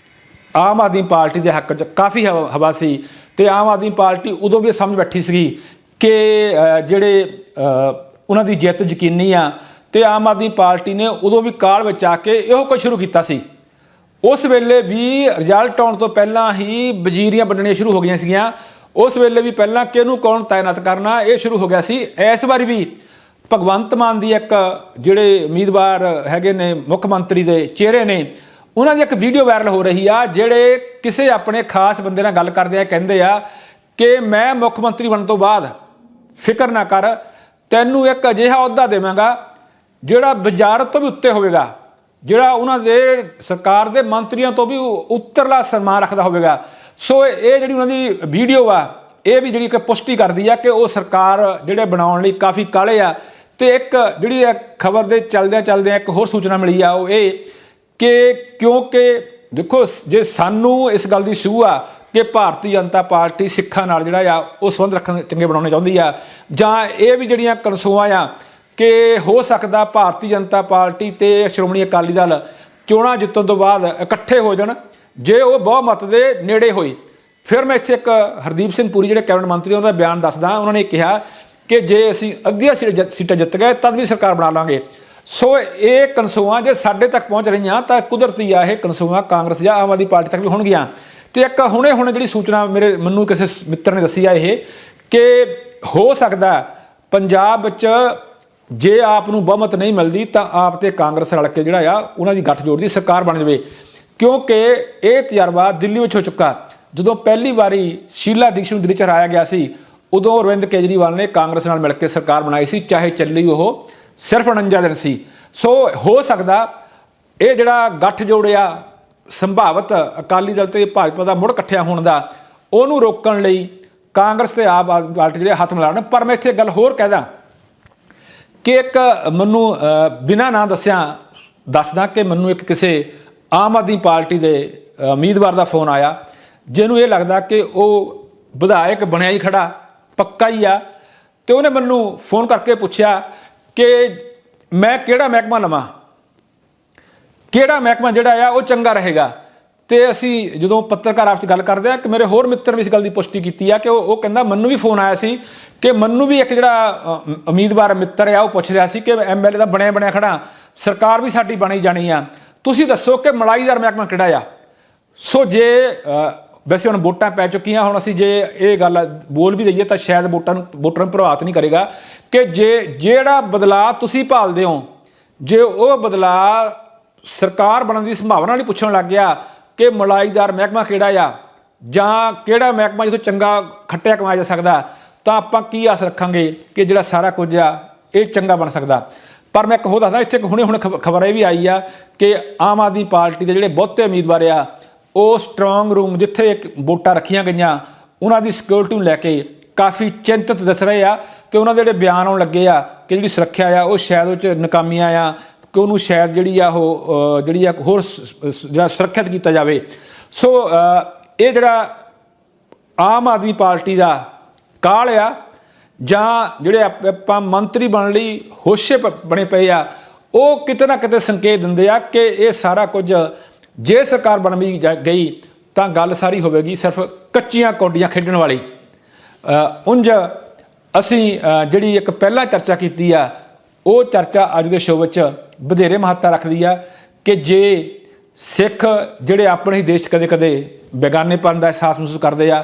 ਆਮ ਆਦਮੀ ਪਾਰਟੀ ਦੇ ਹੱਕ 'ਚ ਕਾਫੀ ਹਵਾ ਸੀ ਤੇ ਆਮ ਆਦਮੀ ਪਾਰਟੀ ਉਦੋਂ ਵੀ ਸਮਝ ਬੈਠੀ ਸੀਗੀ ਕਿ ਜਿਹੜੇ ਉਹਨਾਂ ਦੀ ਜਿੱਤ ਯਕੀਨੀ ਆ, ਤੇ ਆਮ ਆਦਮੀ ਪਾਰਟੀ ਨੇ ਉਦੋਂ ਵੀ ਕਾਲ ਵਿੱਚ ਆ ਕੇ ਇਹੋ ਕੁਝ ਸ਼ੁਰੂ ਕੀਤਾ ਸੀ। ਉਸ ਵੇਲੇ ਵੀ ਰਿਜ਼ਲਟ ਆਉਣ ਤੋਂ ਪਹਿਲਾਂ ਹੀ ਵਜ਼ੀਰੀਆਂ ਵੰਡਣੀਆਂ ਸ਼ੁਰੂ ਹੋ ਗਈਆਂ ਸੀਗੀਆਂ। ਉਸ ਵੇਲੇ ਵੀ ਪਹਿਲਾਂ ਕਿਹਨੂੰ ਕੌਣ ਤਾਇਨਾਤ ਕਰਨਾ ਇਹ ਸ਼ੁਰੂ ਹੋ ਗਿਆ ਸੀ। ਇਸ ਵਾਰੀ ਵੀ ਭਗਵੰਤ ਮਾਨ ਦੀ ਇੱਕ ਜਿਹੜੇ ਉਮੀਦਵਾਰ ਹੈਗੇ ਨੇ ਮੁੱਖ ਮੰਤਰੀ ਦੇ ਚਿਹਰੇ ਨੇ, ਉਹਨਾਂ ਦੀ ਇੱਕ ਵੀਡੀਓ ਵਾਇਰਲ ਹੋ ਰਹੀ ਆ, ਜਿਹੜੇ ਕਿਸੇ ਆਪਣੇ ਖਾਸ ਬੰਦੇ ਨਾਲ ਗੱਲ ਕਰਦੇ ਆ, ਕਹਿੰਦੇ ਆ ਕਿ ਮੈਂ ਮੁੱਖ ਮੰਤਰੀ ਬਣਨ ਤੋਂ ਬਾਅਦ ਫਿਕਰ ਨਾ ਕਰ, ਤੈਨੂੰ ਇੱਕ ਅਜਿਹਾ ਅਹੁਦਾ ਦੇਵਾਂਗਾ ਜਿਹੜਾ ਵਜ਼ਾਰਤ ਤੋਂ ਵੀ ਉੱਤੇ ਹੋਵੇਗਾ, ਜਿਹੜਾ ਉਹਨਾਂ ਦੇ ਸਰਕਾਰ ਦੇ ਮੰਤਰੀਆਂ ਤੋਂ ਵੀ ਉੱਤਰਲਾ ਸਨਮਾਨ ਰੱਖਦਾ ਹੋਵੇਗਾ। ਸੋ ਇਹ ਜਿਹੜੀ ਉਹਨਾਂ ਦੀ ਵੀਡੀਓ ਆ ਇਹ ਵੀ ਜਿਹੜੀ ਕਿ ਪੁਸ਼ਟੀ ਕਰਦੀ ਆ ਕਿ ਉਹ ਸਰਕਾਰ ਜਿਹੜੇ ਬਣਾਉਣ ਲਈ ਕਾਫੀ ਕਾਹਲੇ ਆ। ਤੇ ਇੱਕ ਜਿਹੜੀ ਖਬਰ ਦੇ ਚੱਲਦਿਆਂ ਇੱਕ ਹੋਰ ਸੂਚਨਾ ਮਿਲੀ ਆ, ਉਹ ਇਹ ਕਿ ਕਿਉਂਕਿ ਦੇਖੋ ਜੇ ਸਾਨੂੰ ਇਸ ਗੱਲ ਦੀ ਸੂਹ ਆ ਕਿ ਭਾਰਤੀ ਜਨਤਾ ਪਾਰਟੀ ਸਿੱਖਾਂ ਨਾਲ ਜਿਹੜਾ ਆ ਉਹ ਸੰਬੰਧ ਰੱਖਣ ਚੰਗੇ ਬਣਾਉਣੇ ਚਾਹੁੰਦੀ ਆ, ਜਾਂ ਇਹ ਵੀ ਜਿਹੜੀਆਂ ਕਨਸੂਆਂ ਆ ਕਿ ਹੋ ਸਕਦਾ ਭਾਰਤੀ ਜਨਤਾ ਪਾਰਟੀ ਤੇ ਸ਼੍ਰੋਮਣੀ ਅਕਾਲੀ ਦਲ ਚੋਣਾਂ ਜਿੱਤਣ ਤੋਂ ਬਾਅਦ ਇਕੱਠੇ ਹੋ ਜਾਣ, ਜੇ ਉਹ ਬਹੁਮਤ ਦੇ ਨੇੜੇ ਹੋਈ। ਫਿਰ ਮੈਂ ਇੱਥੇ ਇੱਕ ਹਰਦੀਪ ਸਿੰਘ ਪੁਰੀ ਜਿਹੜੇ ਕੈਬਨਿਟ ਮੰਤਰੀ ਉਹਨਾਂ ਦਾ ਬਿਆਨ ਦੱਸਦਾ। ਉਹਨਾਂ ਨੇ ਕਿਹਾ ਕਿ ਜੇ ਅਸੀਂ ਅੱਧੀਆਂ ਸੀਟਾਂ ਜਿੱਤ ਗਏ ਤਦ ਵੀ ਸਰਕਾਰ ਬਣਾ ਲਾਂਗੇ। ਸੋ ਇਹ ਕਨਸੂਆਂ ਜੇ ਸਾਡੇ ਤੱਕ ਪਹੁੰਚ ਰਹੀਆਂ ਤਾਂ ਕੁਦਰਤੀ ਆ ਇਹ ਕਨਸੂਆਂ ਕਾਂਗਰਸ ਜਾਂ ਆਮ ਆਦਮੀ ਪਾਰਟੀ ਤੱਕ ਵੀ ਹੋਣਗੀਆਂ। ਤੇ ਇੱਕ ਹੁਣੇ ਜਿਹੜੀ ਸੂਚਨਾ ਮੈਨੂੰ ਕਿਸੇ ਮਿੱਤਰ ਨੇ ਦੱਸੀ ਆ ਇਹ ਕਿ ਹੋ ਸਕਦਾ ਪੰਜਾਬ ਵਿੱਚ ਜੇ ਆਪ ਨੂੰ ਬਹੁਮਤ ਨਹੀਂ ਮਿਲਦੀ ਤਾਂ ਆਪ ਤੇ ਕਾਂਗਰਸ ਰਲ ਕੇ ਜਿਹੜਾ ਆ ਉਹਨਾਂ ਦੀ ਗੱਠਜੋੜ ਦੀ ਸਰਕਾਰ ਬਣ ਜਾਵੇ, ਕਿਉਂਕਿ ਇਹ ਤਜਰਬਾ ਦਿੱਲੀ ਵਿੱਚ ਹੋ ਚੁੱਕਾ। ਜਦੋਂ ਪਹਿਲੀ ਵਾਰੀ ਸ਼ੀਲਾ ਦੀਕਸ਼ਿਤ ਨੂੰ ਦਿੱਲੀ 'ਚ ਹਰਾਇਆ ਗਿਆ ਸੀ ਉਦੋਂ ਅਰਵਿੰਦ ਕੇਜਰੀਵਾਲ ਨੇ ਕਾਂਗਰਸ ਨਾਲ ਮਿਲ ਕੇ ਸਰਕਾਰ ਬਣਾਈ ਸੀ, ਚਾਹੇ ਚੱਲੀ ਉਹ ਸਿਰਫ 49 ਦਿਨ ਸੀ। ਸੋ ਹੋ ਸਕਦਾ ਇਹ ਜਿਹੜਾ ਗੱਠਜੋੜ ਆ ਸੰਭਾਵਿਤ ਅਕਾਲੀ ਦਲ ਤੇ ਭਾਜਪਾ ਦਾ ਮੁੜ ਇਕੱਠਿਆ ਹੋਣ ਦਾ, ਉਹਨੂੰ ਰੋਕਣ ਲਈ ਕਾਂਗਰਸ ਤੇ ਆਪ ਆਦਮੀ ਪਾਰਟੀ ਜਿਹੜੇ ਹੱਥ ਮਿਲਾਉਣ। ਪਰ ਮੈਂ ਇੱਥੇ ਗੱਲ ਹੋਰ ਕਹਿਦਾ ਕਿ ਇੱਕ ਮੈਨੂੰ ਬਿਨਾਂ ਨਾਂ ਦੱਸਦਾ ਕਿ ਮੈਨੂੰ ਇੱਕ ਕਿਸੇ ਆਮ ਆਦਮੀ ਪਾਰਟੀ ਦੇ ਉਮੀਦਵਾਰ ਦਾ ਫੋਨ ਆਇਆ, ਜਿਹਨੂੰ ਇਹ ਲੱਗਦਾ ਕਿ ਉਹ ਵਿਧਾਇਕ ਬਣਿਆ ਹੀ ਖੜਾ ਪੱਕਾ ਹੀ ਆ, ਤੇ ਉਹਨੇ ਮੈਨੂੰ ਫੋਨ ਕਰਕੇ ਪੁੱਛਿਆ ਕਿ ਮੈਂ ਕਿਹੜਾ ਮਹਿਕਮਾ ਲਵਾਂ, ਕਿਹੜਾ ਮਹਿਕਮਾ ਜਿਹੜਾ ਆ ਉਹ ਚੰਗਾ ਰਹੇਗਾ। ਤੇ ਅਸੀਂ ਜਦੋਂ ਪੱਤਰਕਾਰ ਆਪਸ 'ਚ ਗੱਲ ਕਰਦੇ ਆ ਕਿ ਮੇਰੇ ਹੋਰ ਮਿੱਤਰ ਵੀ ਇਸ ਗੱਲ ਦੀ ਪੁਸ਼ਟੀ ਕੀਤੀ ਆ ਕਿ ਉਹ ਕਹਿੰਦਾ ਮੈਨੂੰ ਵੀ ਫੋਨ ਆਇਆ ਸੀ ਕਿ ਮੈਨੂੰ ਵੀ ਇੱਕ ਜਿਹੜਾ ਉਮੀਦਵਾਰ ਮਿੱਤਰ ਆ ਉਹ ਪੁੱਛ ਰਿਹਾ ਸੀ ਕਿ MLA ਦਾ ਬਣਿਆ ਖੜਾ, ਸਰਕਾਰ ਵੀ ਸਾਡੀ ਬਣੀ ਜਾਣੀ ਆ, ਤੁਸੀਂ ਦੱਸੋ ਕਿ ਮਲਾਈਦਾਰ ਮਹਿਕਮਾ ਕਿਹੜਾ ਆ। ਸੋ ਜੇ ਵੈਸੇ ਹੁਣ ਵੋਟਾਂ ਪੈ ਚੁੱਕੀਆਂ, ਹੁਣ ਅਸੀਂ ਜੇ ਇਹ ਗੱਲ ਬੋਲ ਵੀ ਦਈਏ ਤਾਂ ਸ਼ਾਇਦ ਵੋਟਰਾਂ ਨੂੰ ਪ੍ਰਭਾਵਿਤ ਨਹੀਂ ਕਰੇਗਾ ਕਿ ਜਿਹੜਾ ਬਦਲਾਅ ਤੁਸੀਂ ਭਾਲਦੇ ਹੋ, ਜੇ ਉਹ ਬਦਲਾਅ ਸਰਕਾਰ ਬਣਨ ਦੀ ਸੰਭਾਵਨਾ ਨਹੀਂ ਪੁੱਛਣ ਲੱਗ ਗਿਆ ਕਿ ਮਲਾਈਦਾਰ ਮਹਿਕਮਾ ਕਿਹੜਾ ਆ ਜਾਂ ਕਿਹੜਾ ਮਹਿਕਮਾ ਜਿੱਥੋਂ ਚੰਗਾ ਖੱਟਿਆ ਕਮਾਇਆ ਜਾ ਸਕਦਾ, ਤਾਂ ਆਪਾਂ ਕੀ ਆਸ ਰੱਖਾਂਗੇ ਕਿ ਜਿਹੜਾ ਸਾਰਾ ਕੁਝ ਆ ਇਹ ਚੰਗਾ ਬਣ ਸਕਦਾ। ਪਰ ਮੈਂ ਇੱਕ ਹੋਰ ਦੱਸਦਾ, ਇੱਥੇ ਹੁਣੇ ਖਬਰ ਇਹ ਵੀ ਆਈ ਆ ਕਿ ਆਮ ਆਦਮੀ ਪਾਰਟੀ ਦੇ ਜਿਹੜੇ ਬਹੁਤੇ ਉਮੀਦਵਾਰ ਆ ਉਹ ਸਟਰੋਂਗ ਰੂਮ ਜਿੱਥੇ ਵੋਟਾਂ ਰੱਖੀਆਂ ਗਈਆਂ ਉਹਨਾਂ ਦੀ ਸਿਕਿਉਰਿਟੀ ਨੂੰ ਲੈ ਕੇ ਕਾਫੀ ਚਿੰਤਤ ਦੱਸ ਰਹੇ ਆ ਤੇ ਉਹਨਾਂ ਦੇ ਜਿਹੜੇ ਬਿਆਨ ਆਉਣ ਲੱਗੇ ਆ ਕਿ ਜਿਹੜੀ ਸੁਰੱਖਿਆ ਆ ਉਹ ਸ਼ਾਇਦ ਉਹ 'ਚ ਨਾਕਾਮੀਆਂ ਆ ਕਿ ਉਹਨੂੰ ਸ਼ਾਇਦ ਜਿਹੜੀ ਆ ਉਹ ਜਿਹੜੀ ਆ ਹੋਰ ਜਿਹੜਾ ਸੁਰੱਖਿਅਤ ਕੀਤਾ ਜਾਵੇ। ਸੋ ਇਹ ਜਿਹੜਾ ਆਮ ਆਦਮੀ ਪਾਰਟੀ ਦਾ ਕਾਲ ਆ ਜਾਂ ਜਿਹੜੇ ਆਪਾਂ ਮੰਤਰੀ ਬਣਨ ਲਈ ਹੋਸ਼ੇ ਬਣੇ ਪਏ ਆ, ਉਹ ਕਿਤੇ ਨਾ ਕਿਤੇ ਸੰਕੇਤ ਦਿੰਦੇ ਆ ਕਿ ਇਹ ਸਾਰਾ ਕੁਝ ਜੇ ਸਰਕਾਰ ਬਣ ਵੀ ਗਈ ਤਾਂ ਗੱਲ ਸਾਰੀ ਹੋਵੇਗੀ ਸਿਰਫ ਕੱਚੀਆਂ ਕੌਡੀਆਂ ਖੇਡਣ ਵਾਲੀ। ਉਂਝ ਅਸੀਂ ਜਿਹੜੀ ਇੱਕ ਪਹਿਲਾਂ ਚਰਚਾ ਕੀਤੀ ਆ ਉਹ ਚਰਚਾ ਅੱਜ ਦੇ ਸ਼ੋਅ ਵਿੱਚ ਵਧੇਰੇ ਮਹੱਤਤਾ ਰੱਖਦੀ ਆ ਕਿ ਜੇ ਸਿੱਖ ਜਿਹੜੇ ਆਪਣੇ ਹੀ ਦੇਸ਼ ਕਦੇ ਕਦੇ ਬੇਗਾਨੇਪਨ ਦਾ ਅਹਿਸਾਸ ਮਹਿਸੂਸ ਕਰਦੇ ਆ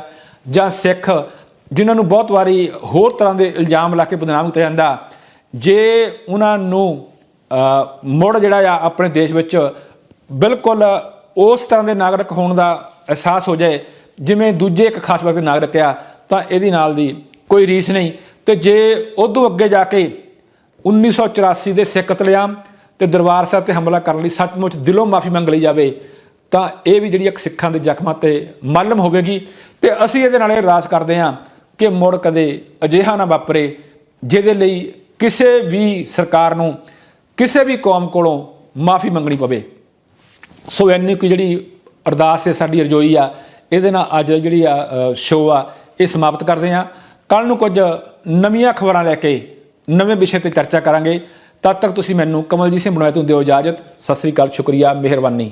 ਜਾਂ ਸਿੱਖ ਜਿਨ੍ਹਾਂ ਨੂੰ ਬਹੁਤ ਵਾਰੀ ਹੋਰ ਤਰ੍ਹਾਂ ਦੇ ਇਲਜ਼ਾਮ ਲਾ ਕੇ ਬਦਨਾਮ ਕੀਤਾ ਜਾਂਦਾ, ਜੇ ਉਹਨਾਂ ਨੂੰ ਮੁੜ ਜਿਹੜਾ ਆ ਆਪਣੇ ਦੇਸ਼ ਵਿੱਚ ਬਿਲਕੁਲ ਉਸ ਤਰ੍ਹਾਂ ਦੇ ਨਾਗਰਿਕ ਹੋਣ ਦਾ ਅਹਿਸਾਸ ਹੋ ਜਾਏ ਜਿਵੇਂ ਦੂਜੇ ਇੱਕ ਖਾਸ ਵਰਗ ਦੇ ਨਾਗਰਿਕ ਆ, ਤਾਂ ਇਹਦੇ ਨਾਲ ਦੀ ਕੋਈ ਰੀਸ ਨਹੀਂ। ਤੇ ਜੇ ਉਦੋਂ ਅੱਗੇ ਜਾ ਕੇ 1984 ਦੇ ਸਿੱਖ ਕਤਲੇਆਮ ਤੇ ਦਰਬਾਰ ਸਾਹਿਬ ਤੇ ਹਮਲਾ ਕਰਨ ਲਈ ਸੱਚਮੁੱਚ ਦਿਲੋਂ ਮਾਫੀ ਮੰਗ ਲਈ ਜਾਵੇ ਤਾਂ ਇਹ ਵੀ ਜਿਹੜੀ ਇੱਕ ਸਿੱਖਾਂ ਦੇ ਜ਼ਖਮਾਂ ਤੇ ਮਲਮ ਹੋਵੇਗੀ। ਤੇ ਅਸੀਂ ਇਹਦੇ ਨਾਲ ਇਹ ਅਰਦਾਸ ਕਰਦੇ ਹਾਂ ਕਿ ਮੁੜ ਕਦੇ ਅਜਿਹਾ ਨਾ ਵਾਪਰੇ ਜਿਹਦੇ ਲਈ ਕਿਸੇ ਵੀ ਸਰਕਾਰ ਨੂੰ ਕਿਸੇ ਵੀ ਕੌਮ ਕੋਲੋਂ ਮਾਫੀ ਮੰਗਣੀ ਪਵੇ। ਸੋ ਇੰਨੀ ਕੋਈ ਜਿਹੜੀ ਅਰਦਾਸ ਹੈ ਸਾਡੀ ਰਜੋਈ ਆ, ਇਹਦੇ ਨਾਲ ਅੱਜ ਜਿਹੜੀ ਆ ਸ਼ੋਅ ਆ ਇਹ ਸਮਾਪਤ ਕਰਦੇ ਹਾਂ। ਕੱਲ੍ਹ ਨੂੰ ਕੁਝ ਨਵੀਆਂ ਖਬਰਾਂ ਲੈ ਕੇ ਨਵੇਂ ਵਿਸ਼ੇ 'ਤੇ ਚਰਚਾ ਕਰਾਂਗੇ। ਤਦ ਤੱਕ ਤੁਸੀਂ ਮੈਨੂੰ ਕਮਲਜੀਤ ਸਿੰਘ ਬਨੋਇਆ ਤੋਂ ਦਿਓ ਇਜਾਜ਼ਤ। ਸਤਿ ਸ੍ਰੀ ਅਕਾਲ, ਸ਼ੁਕਰੀਆ, ਮਿਹਰਬਾਨੀ।